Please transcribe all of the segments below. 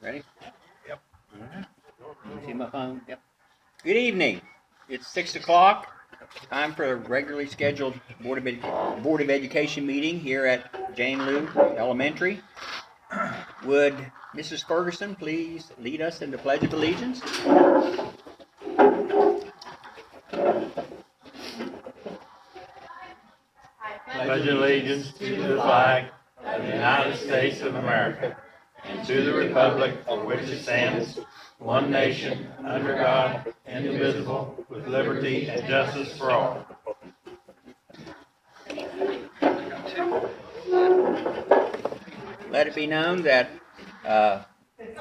Ready? Yep. All right. See my phone? Yep. Good evening. It's 6 o'clock. Time for a regularly scheduled Board of Education meeting here at Jane Lew Elementary. Would Mrs. Ferguson please lead us in the Pledge of Allegiance? Pledge allegiance to the flag of the United States of America and to the republic for which it stands, one nation, under God, indivisible, with liberty and justice for all. Let it be known that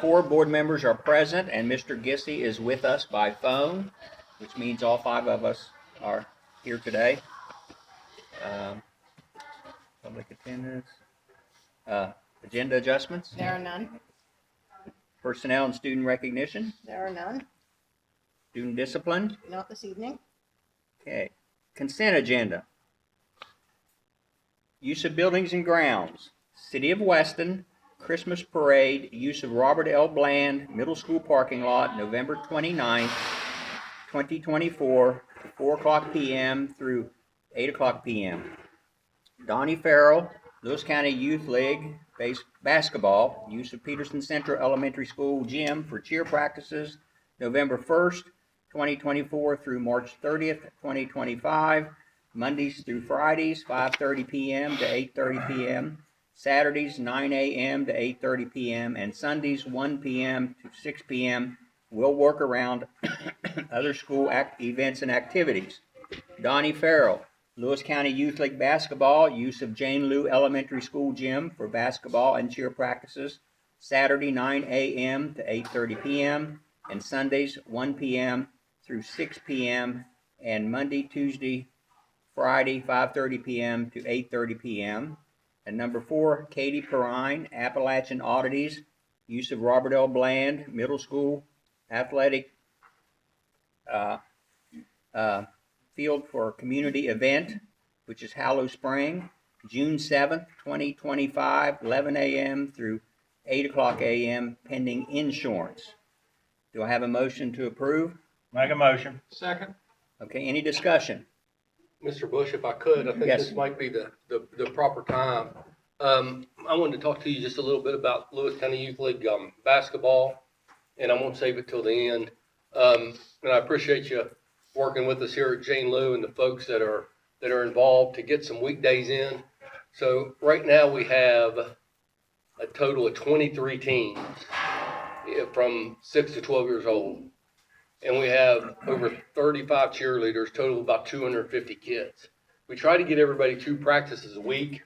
4 board members are present and Mr. Gissy is with us by phone, which means all 5 of us are here today. Public attendance. Agenda adjustments. There are none. Personnel and student recognition. There are none. Student discipline. Not this evening. Okay. Consent agenda. Use of buildings and grounds. City of Weston, Christmas parade, use of Robert L. Bland Middle School parking lot, November 29th, 2024, 4 o'clock p.m. through 8 o'clock p.m. Donnie Farrell, Lewis County Youth League basketball, use of Peterson Central Elementary School gym for cheer practices, November 1st, 2024 through March 30th, 2025, Mondays through Fridays, 5:30 p.m. to 8:30 p.m., Saturdays, 9 a.m. to 8:30 p.m., and Sundays, 1 p.m. to 6 p.m. We'll work around other school events and activities. Donnie Farrell, Lewis County Youth League basketball, use of Jane Lew Elementary School gym for basketball and cheer practices, Saturday, 9 a.m. to 8:30 p.m., and Sundays, 1 p.m. through 6 p.m., and Monday, Tuesday, Friday, 5:30 p.m. to 8:30 p.m. And number 4, Katie Perrine, Appalachian Oddities, use of Robert L. Bland Middle School athletic field for a community event, which is Hallow Spring, June 7th, 2025, 11 a.m. through 8 o'clock a.m., pending insurance. Do I have a motion to approve? Make a motion. Second. Okay, any discussion? Mr. Bush, if I could, I think Yes. this might be the proper time. I wanted to talk to you just a little bit about Lewis County Youth League basketball, and I won't save it till the end. And I appreciate you working with us here at Jane Lew and the folks that are involved to get some weekdays in. So right now we have a total of 23 teams from 6 to 12 years old. And we have over 35 cheerleaders, total of about 250 kids. We try to get everybody 2 practices a week.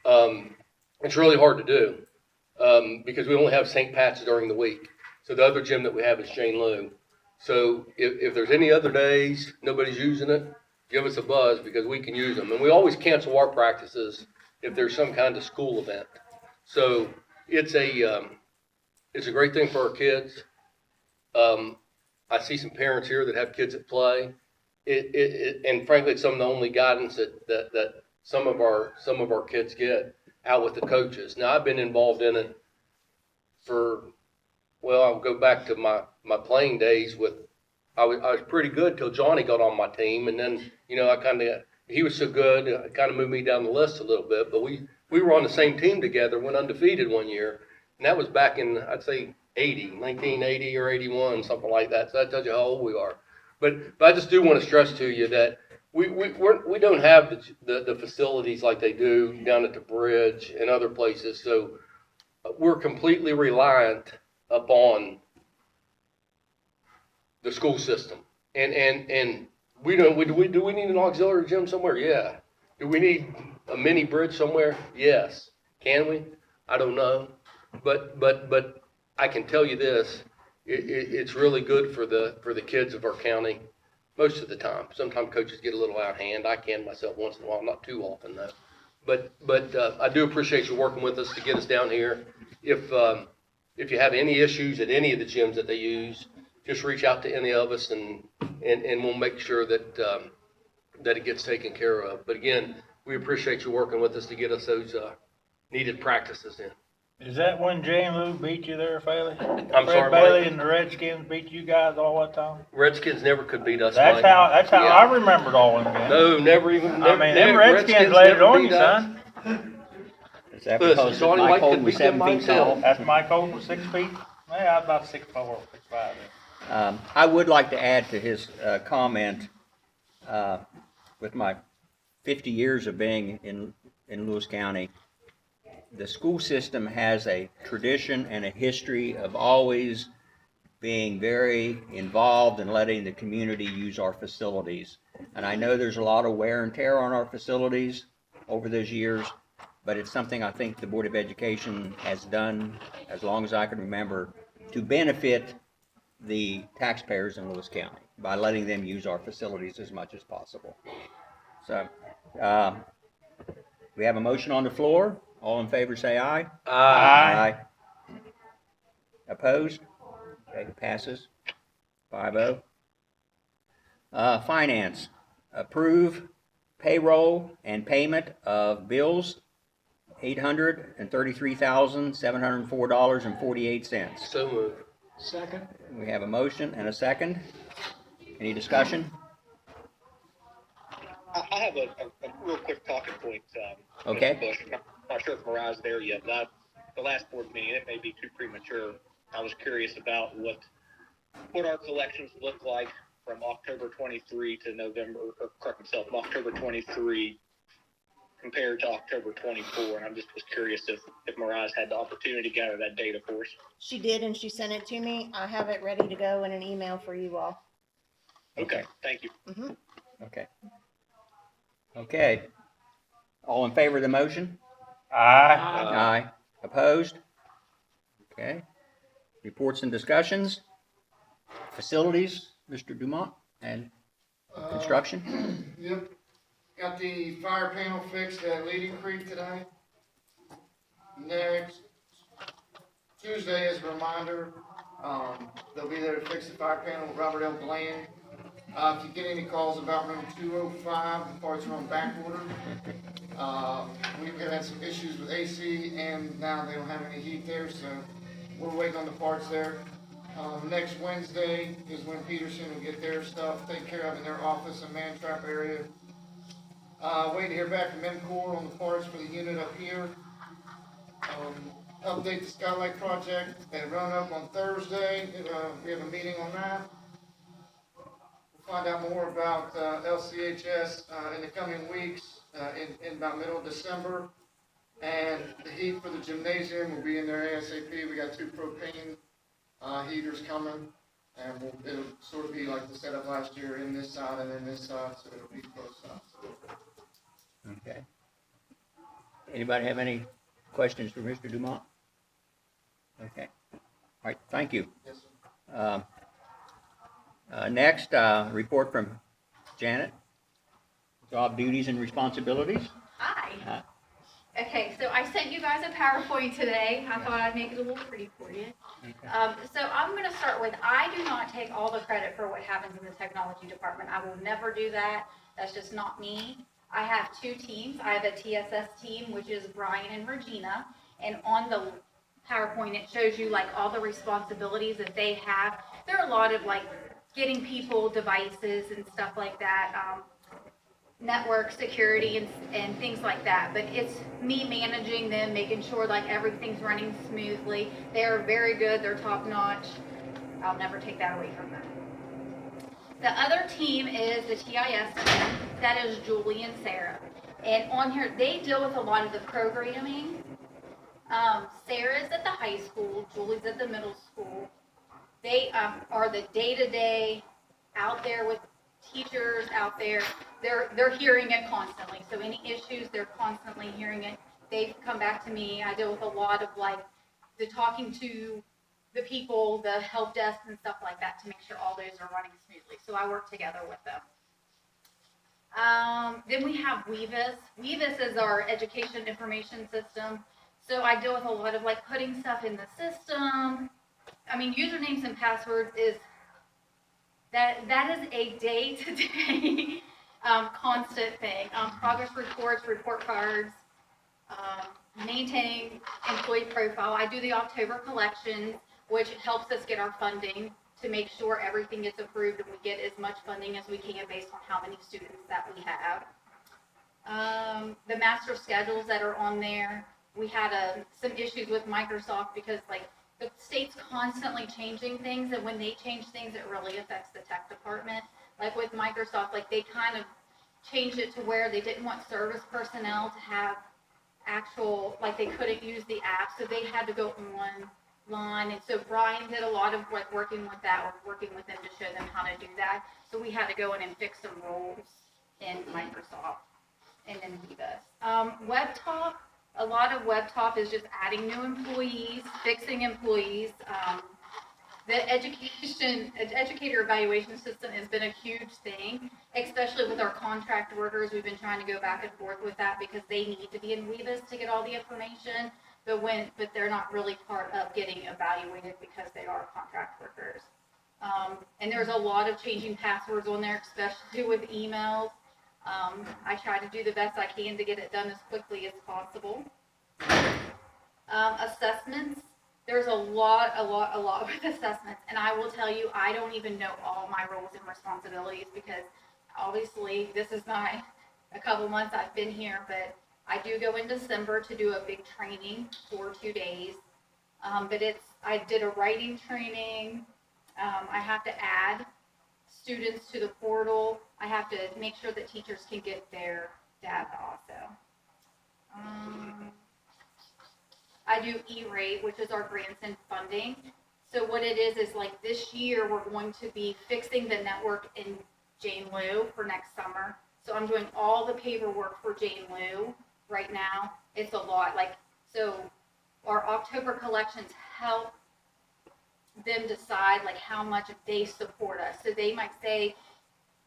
It's really hard to do because we only have St. Pat's during the week. So the other gym that we have is Jane Lew. So if there's any other days nobody's using it, give us a buzz because we can use them. And we always cancel our practices if there's some kind of school event. So it's a great thing for our kids. I see some parents here that have kids that play. And frankly, it's some of the only guidance that some of our kids get out with the coaches. Now, I've been involved in it I'll go back to my playing days I was pretty good till Johnny got on my team. And then, he was so good, it kind of moved me down the list a little bit. But we were on the same team together, went undefeated one year. And that was back in, I'd say, 1980 or 81, something like that. So that tells you how old we are. But I just do want to stress to you that we don't have the facilities like they do down at the bridge and other places. So we're completely reliant upon the school system. And do we need an auxiliary gym somewhere? Yeah. Do we need a mini bridge somewhere? Yes. Can we? I don't know. But I can tell you this, it's really good for the kids of our county most of the time. Sometimes coaches get a little out of hand. I can myself once in a while, not too often though. But I do appreciate you working with us to get us down here. If you have any issues at any of the gyms that they use, just reach out to any of us and we'll make sure that it gets taken care of. But again, we appreciate you working with us to get us those, needed practices in. Is that when Jane Lou beat you there, Faley? I'm Fred sorry, Bailey Mike. and the Redskins beat you guys all that time? Redskins never could beat us, That's Mike. how Yeah. I remembered all them games. No, never even, I never, mean, them never, Redskins laid it never on you, beat us. son. Is that Listen, because Shawnee Mike White Holden could was beat them 7 by feet tall? himself. That's Mike Holden was 6 feet. Yeah, I was about 6'4", 6'5". I would like to add to his comment, with my 50 years of being in Lewis County, the school system has a tradition and a history of always being very involved in letting the community use our facilities. And I know there's a lot of wear and tear on our facilities over those years, but it's something I think the Board of Education has done, as long as I can remember, to benefit the taxpayers in Lewis County by letting them use our facilities as much as possible. So, we have a motion on the floor. All in favor say aye. Aye. Opposed? Okay, passes 5-0. Finance, approve payroll and payment of bills, $833,704.48. So moved. Second. We have a motion and a second. Any discussion? I have a real quick talking point. Okay. Mr. Bush. I'm not sure if Mariah's there yet. But the last board meeting, it may be too premature. I was curious about what our collections look like from October 23 to November, or correct myself, from October 23 compared to October 24. And I just was curious if Mariah's had the opportunity to gather that data for us. She did, and she sent it to me. I have it ready to go in an email for you all. Okay, thank you. Okay. Okay. All in favor of the motion? Aye. Aye. Opposed? Okay. Reports and discussions. Facilities, Mr. Dumont, and construction. Yep. Got the fire panel fixed at Leading Creek today. Next Tuesday, as a reminder, they'll be there to fix the fire panel with Robert L. Bland. If you get any calls about room 205, the parts are on back order. We've had some issues with AC, and now they don't have any heat there, so we're waiting on the parts there. Next Wednesday is when Peterson will get their stuff taken care of in their office and man-trap area. Waiting to hear back from MCOR on the parts for the unit up here. Update the Skylight project at Roanoke on Thursday. We have a meeting on that. We'll find out more about LCHS in the coming weeks, in about middle of December. And the heat for the gymnasium will be in there ASAP. We got 2 propane heaters coming, and it'll sort of be like the setup last year in this side and then this side, so it'll be both sides. Okay. Anybody have any questions for Mr. Dumont? Okay. All right, thank you. Yes, sir. Next, report from Janet. Job duties and responsibilities. Hi. Okay, so I sent you guys a PowerPoint today. I thought I'd make it a little pretty for you. So I'm going to start with, I do not take all the credit for what happens in the technology department. I will never do that. That's just not me. I have 2 teams. I have a TSS team, which is Brian and Regina. And on the PowerPoint, it shows you like all the responsibilities that they have. There are a lot of like getting people devices and stuff like that. Network security and things like that, but it's me managing them, making sure like everything's running smoothly. They're very good, they're top notch. I'll never take that away from them. The other team is the TIS team. That is Julie and Sarah. And on here, they deal with a lot of the programming. Sarah's at the high school, Julie's at the middle school. They are the day-to-day out there with teachers out there. They're hearing it constantly. So any issues, they're constantly hearing it. They've come back to me. I deal with a lot of like the talking to the people, the help desk and stuff like that to make sure all those are running smoothly. So I work together with them. Then we have Weavis. Weavis is our education information system. So I deal with a lot of like putting stuff in the system. I mean, usernames and passwords is that is a day-to-day constant thing. Progress reports, report cards, maintaining employee profile. I do the October collections, which helps us get our funding to make sure everything gets approved and we get as much funding as we can based on how many students that we have. The master schedules that are on there, we had some issues with Microsoft because like the state's constantly changing things, and when they change things, it really affects the tech department. Like with Microsoft, like they kind of changed it to where they didn't want service personnel to have actual, like they couldn't use the app, so they had to go online. And so Brian did a lot of like working with that, or working with them to show them how to do that. So we had to go in and fix some rules in Microsoft and then Vivus. WebTalk, a lot of WebTalk is just adding new employees, fixing employees. The educator evaluation system has been a huge thing, especially with our contract workers. We've been trying to go back and forth with that because they need to be in Weebus to get all the information, but they're not really part of getting evaluated because they are contract workers. And there's a lot of changing passwords on there, especially with emails. I try to do the best I can to get it done as quickly as possible. Assessments. There's a lot with assessments, and I will tell you, I don't even know all my roles and responsibilities because obviously this is not a couple months I've been here, but I do go in December to do a big training for 2 days. I did a writing training. I have to add students to the portal. I have to make sure that teachers can get their data also. I do E-rate, which is our grants and funding. So what it is like this year, we're going to be fixing the network in Jane Lou for next summer. So I'm doing all the paperwork for Jane Lou right now. It's a lot. So our October collections help them decide like how much they support us. So they might say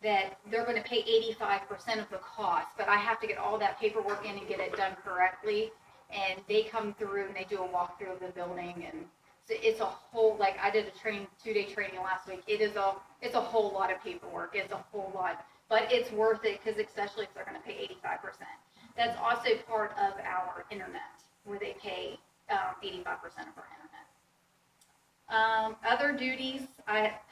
that they're going to pay 85% of the cost, but I have to get all that paperwork in and get it done correctly. And they come through and they do a walkthrough of the building, and so it's a whole, like I did a 2-day training last week. It's a whole lot of paperwork. It's a whole lot, but it's worth it because especially if they're going to pay 85%. That's also part of our internet where they pay 85% of our internet. Other duties,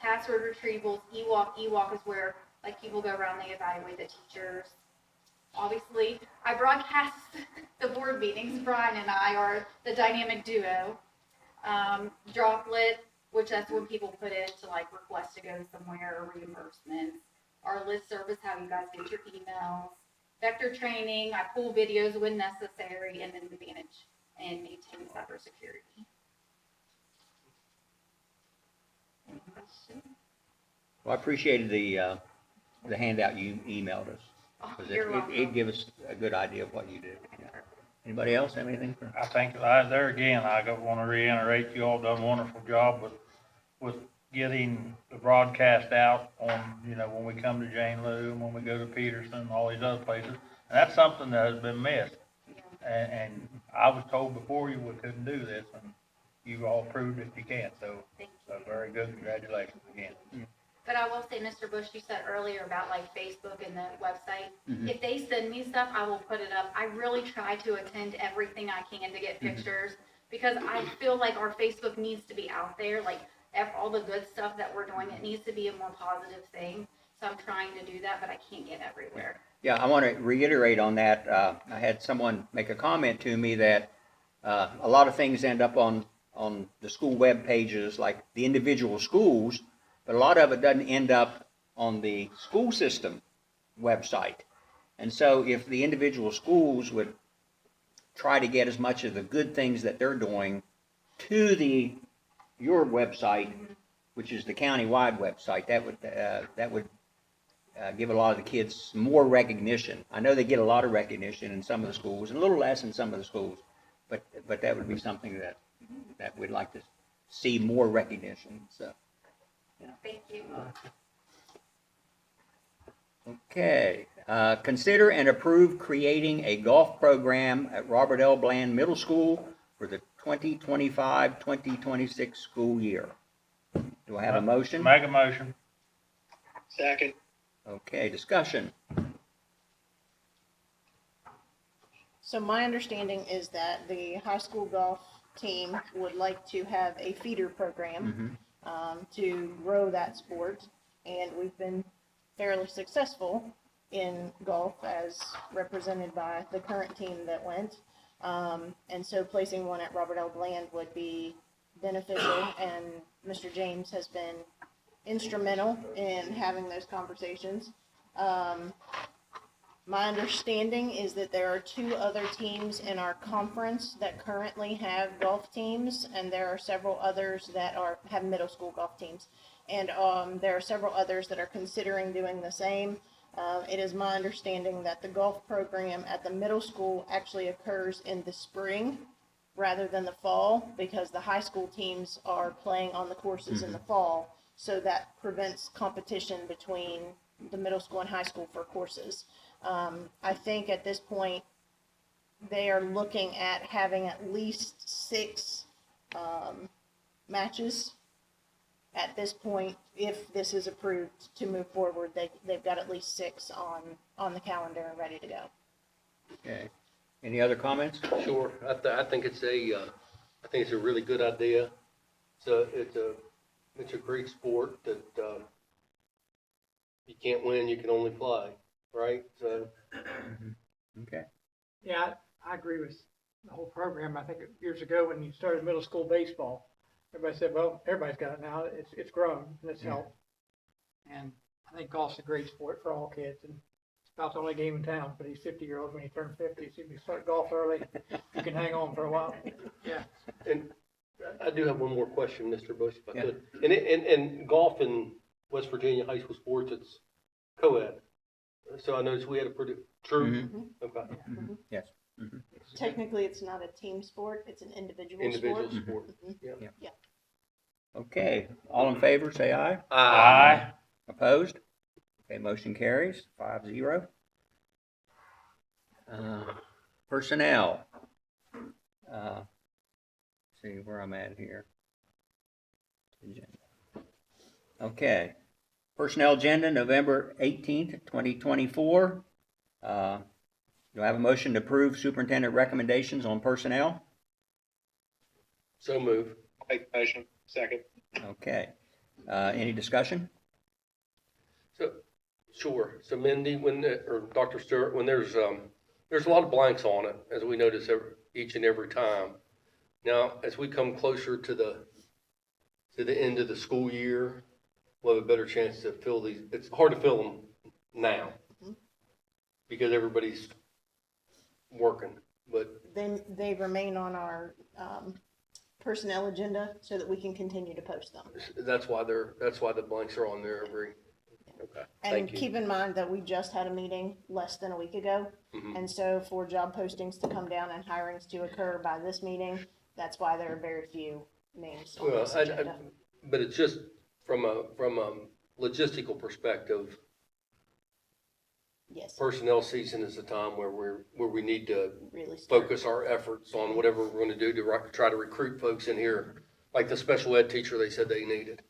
password retrievals, EWalk. EWalk is where like people go around, they evaluate the teachers. Obviously, I broadcast the board meetings. Brian and I are the dynamic duo. Droplet, which that's when people put in to like request to go somewhere or reimbursements. Our list service, how you guys get your emails. Vector training, I pull videos when necessary, and then manage and maintain cybersecurity. Any questions? Well, I appreciated the handout you emailed us. Oh, 'Cause you're welcome. it gave us a good idea of what you do. Yeah. Anybody else have anything for? I think there again, I want to reiterate, you all done a wonderful job with getting the broadcast out on, when we come to Jane Lou and when we go to Peterson and all these other places. And that's something that has been missed. And I was told before we couldn't do this, and you all proved that you can. So, Thank you. very good. Congratulations again. But I will say, Mr. Bush, you said earlier about like Facebook and the website. Mhm. If they send me stuff, I will put it up. I really try to attend everything I can to get pictures because I feel like our Facebook needs to be out there. Like all the good stuff that we're doing, it needs to be a more positive thing. So I'm trying to do that, but I can't get everywhere. Yeah, I want to reiterate on that. I had someone make a comment to me that a lot of things end up on the school web pages, like the individual schools, but a lot of it doesn't end up on the school system website. And so if the individual schools would try to get as much of the good things that they're doing to your website, which is the county-wide website, that would give a lot of the kids more recognition. I know they get a lot of recognition in some of the schools and a little less in some of the schools, but that would be something that we'd like to see more recognition. So. Thank you. Okay, consider and approve creating a golf program at Robert L. Bland Middle School for the 2025-2026 school year. Do I have a motion? Make a motion. Second. Okay, discussion. So my understanding is that the high school golf team would like to have a feeder program to grow that sport, and we've been fairly successful in golf as represented by the current team that went. And so placing one at Robert L. Bland would be beneficial, and Mr. James has been instrumental in having those conversations. My understanding is that there are 2 other teams in our conference that currently have golf teams, and there are several others that have middle school golf teams. And there are several others that are considering doing the same. It is my understanding that the golf program at the middle school actually occurs in the spring rather than the fall, because the high school teams are playing on the courses in the fall. So that prevents competition between the middle school and high school for courses. I think at this point, they are looking at having at least 6 matches. At this point, if this is approved to move forward, they've got at least 6 on the calendar and ready to go. Okay. Any other comments? Sure, I think it's a really good idea. It's a great sport that, you can't win, you can only play, right? So, Okay. Yeah, I agree with the whole program. I think years ago when you started middle school baseball, everybody said, well, everybody's got it now. It's grown and it's helped. And I think golf's a great sport for all kids, and it's about the only game in town for these 50-year-olds. When you turn 50, so if you start golf early, you can hang on for a while. Yeah. and I do have one more question, Mr. Bush, if I could. And golf in West Virginia high school sports, it's co-ed. So I noticed we had a pretty true. Okay. Yes. Technically, it's not a team sport, it's an individual Individual sport. sport. Yeah. Okay. All in favor, say aye. Aye. Opposed? Okay, motion carries 5-0. Personnel. See where I'm at here. Okay. Personnel agenda, November 18th, 2024. Do I have a motion to approve superintendent recommendations on personnel? So move. Make the motion. Second. Okay. Any discussion? So, sure. So Mindy, or Dr. Stewart, when there's a lot of blanks on it, as we notice each and every time. Now, as we come closer to the end of the school year, we'll have a better chance to fill these. It's hard to fill them now because everybody's working, but Then they remain on our personnel agenda so that we can continue to post them. that's why the blanks are on there every. Okay. And Thank you. keep in mind that we just had a meeting less than a week ago. Mhm. And so for job postings to come down and hirings to occur by this meeting, that's why there are very few names on Well, this agenda. but it's just from a logistical perspective. Yes, Personnel season is a time where we need to really start. focus our efforts on whatever we're going to do to try to recruit folks in here, like the special ed teacher they said they needed.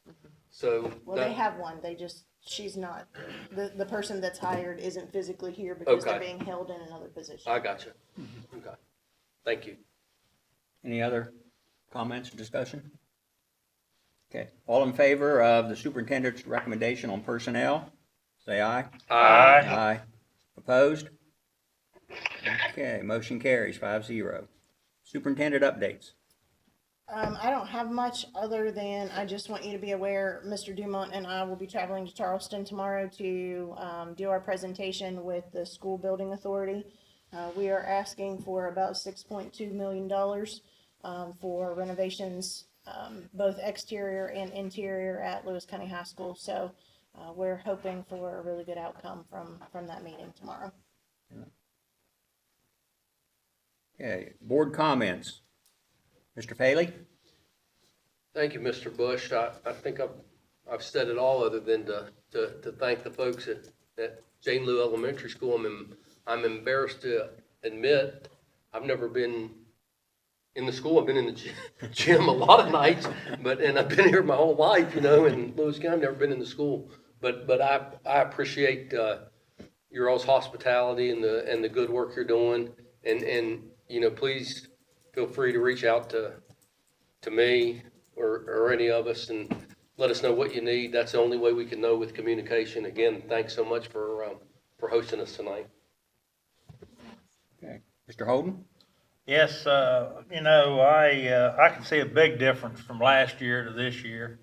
So Well, they have one, she's not, the person that's hired isn't physically here because they're Okay. being held in another position. I got you. Okay. Thank you. Any other comments or discussion? Okay, all in favor of the superintendent's recommendation on personnel, say aye. Aye. Aye. Opposed? Okay, motion carries 5-0. Superintendent updates. I don't have much other than I just want you to be aware, Mr. Dumont and I will be traveling to Charleston tomorrow to do our presentation with the School Building Authority. We are asking for about $6.2 million for renovations, both exterior and interior at Lewis County High School. So we're hoping for a really good outcome from that meeting tomorrow. Okay, board comments. Mr. Paley? Thank you, Mr. Bush. I think I've said it all other than to thank the folks at Jane Lew Elementary School. I'm embarrassed to admit I've never been in the school. I've been in the gym a lot of nights, and I've been here my whole life, in Lewis County. I've never been in the school, but I appreciate your all's hospitality and the good work you're doing. And, you know, please feel free to reach out to me or any of us and let us know what you need. That's the only way we can know with communication. Again, thanks so much for hosting us tonight. Okay. Mr. Holden? Yes, you know, I can see a big difference from last year to this year.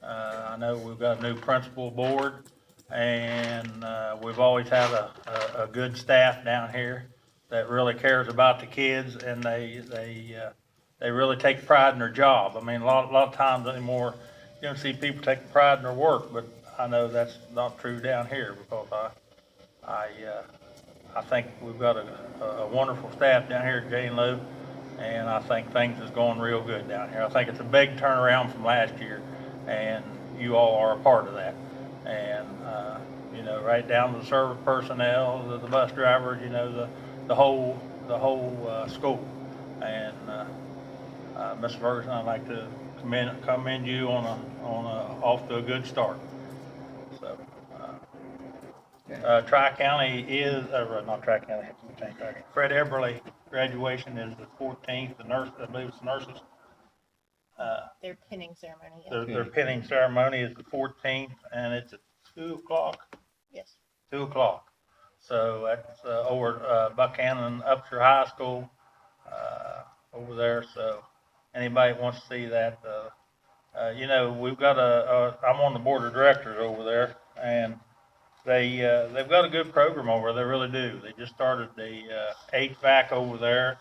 I know we've got a new principal board, and we've always had a good staff down here that really cares about the kids, and they really take pride in their job. I mean, a lot of times anymore, you don't see people taking pride in their work, but I know that's not true down here because I think we've got a wonderful staff down here at Jane Lou, and I think things is going real good down here. I think it's a big turnaround from last year, and you all are a part of that. And, you know, right down to the service personnel, the bus drivers, you know, the whole school. And, Mr. Ferguson, I'd like to commend you on off to a good start. So, Tri-County is, not Tri-County, Fred Eberly graduation is the 14th, I believe it's the nurses. Their pinning ceremony, yes. Their pinning ceremony is the 14th, and it's at 2 o'clock. Yes. 2 o'clock. So that's over Buchanan Upshur High School over there. So anybody wants to see that, you know, we've got I'm on the board of directors over there, and they've got a good program over there. They really do. They just started the HVAC over there,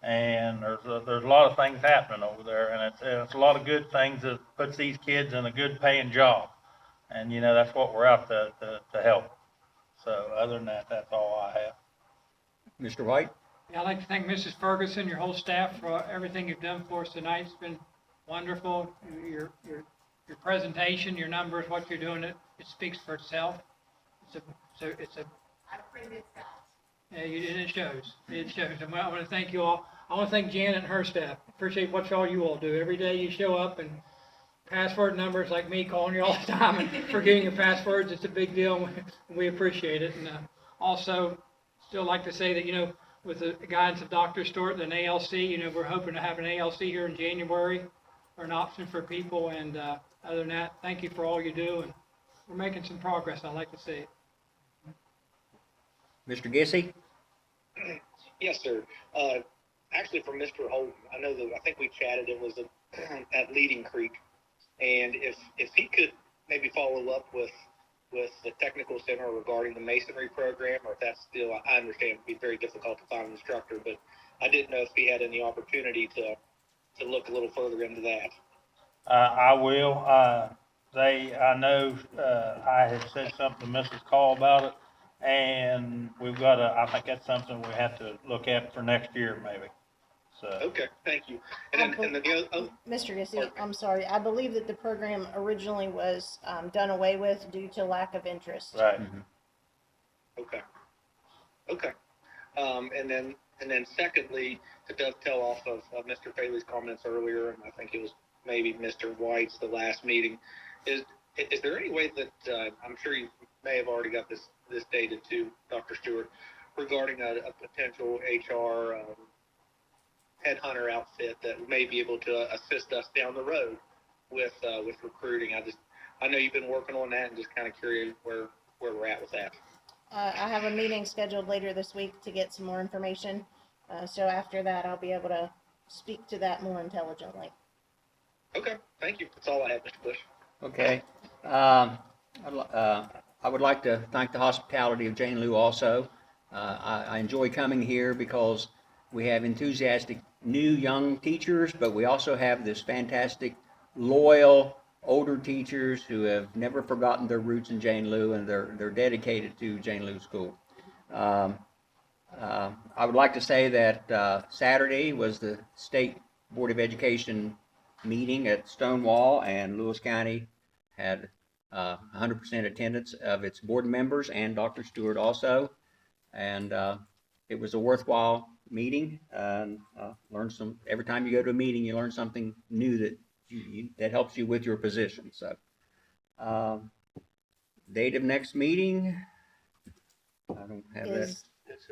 and there's a lot of things happening over there, and it's a lot of good things that puts these kids in a good paying job. And, you know, that's what we're out to help. So other than that, that's all I have. Mr. White? Yeah, I'd like to thank Mrs. Ferguson, your whole staff for everything you've done for us tonight. It's been wonderful. Your presentation, your numbers, what you're doing, it speaks for itself. It's a. Yeah, it shows. It shows. And I want to thank you all. I want to thank Janet and her staff. Appreciate what all you all do. Every day you show up and password numbers like me calling you all the time and forgetting your passwords. It's a big deal. We appreciate it. And also, still like to say that, you know, with the guidance of Dr. Stewart and ALC, you know, we're hoping to have an ALC here in January or an option for people. And other than that, thank you for all you do. And we're making some progress. I like to see it. Mr. Gissy? Yes, sir. Actually, from Mr. Holden, I think we chatted. It was at Leading Creek, and if he could maybe follow up with the technical center regarding the masonry program, or if that's still, I understand it would be very difficult to find an instructor, but I didn't know if he had any opportunity to look a little further into that. I will. I know I had said something to Mrs. Call about it, and we've got I think that's something we have to look at for next year maybe. So. Okay, thank you. And then the other, Mr. Gissy, I'm sorry. I believe that the program originally was done away with due to lack of interest. Right. Okay. And then secondly, to dovetail off of Mr. Faley's comments earlier, and I think it was maybe Mr. White's the last meeting, is there any way that I'm sure you may have already got this dated to Dr. Stewart regarding a potential HR headhunter outfit that may be able to assist us down the road with recruiting? I know you've been working on that, and just kind of curious where we're at with that. I have a meeting scheduled later this week to get some more information. So after that, I'll be able to speak to that more intelligently. Okay, thank you. That's all I have, Mr. Bush. Okay. I would like to thank the hospitality of Jane Lou also. I enjoy coming here because we have enthusiastic new young teachers, but we also have this fantastic, loyal, older teachers who have never forgotten their roots in Jane Lou, and they're dedicated to Jane Lou School. I would like to say that Saturday was the State Board of Education meeting at Stonewall, and Lewis County had 100% attendance of its board members and Dr. Stewart also, and it was a worthwhile meeting. And learn some. Every time you go to a meeting, you learn something new that helps you with your position. So, date of next meeting, I don't have that. It's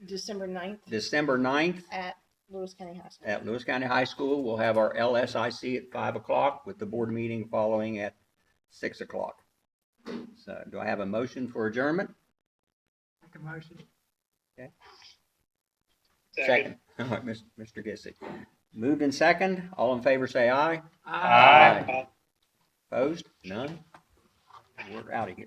December 9th December 9th at Lewis County High School. at Lewis County High School. We'll have our LSIC at 5 o'clock with the board meeting following at 6 o'clock. So do I have a motion for adjournment? Make a motion. Second. All right, Mr. Gissy. Moved in second. All in favor say aye. Aye. Opposed? None? We're out of here.